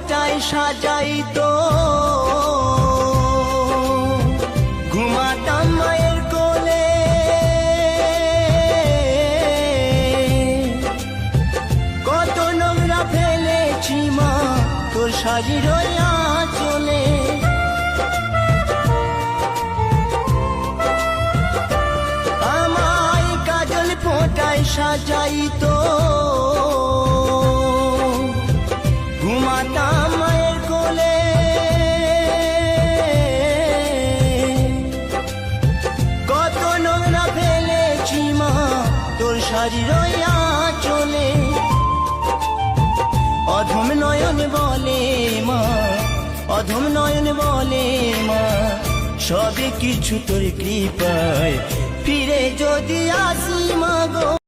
ফোঁটায় সাজাইতো ঘুমাতাম মায়ের কোলে। কত নোংরা ফেলেছি মা তোর শাড়ির আঁচলে। আমায় কাজল ফোঁটায় সাজাইতো ঘুমাতাম মায়ের কোলে। কত নোংরা ফেলেছি মা তোর শাড়ির আঁচলে। অধম নয়ন বলে মা, অধম নয়ন বলে মা, সবে কিছু তোর কৃপায় ফিরে যদি আসি মা গো।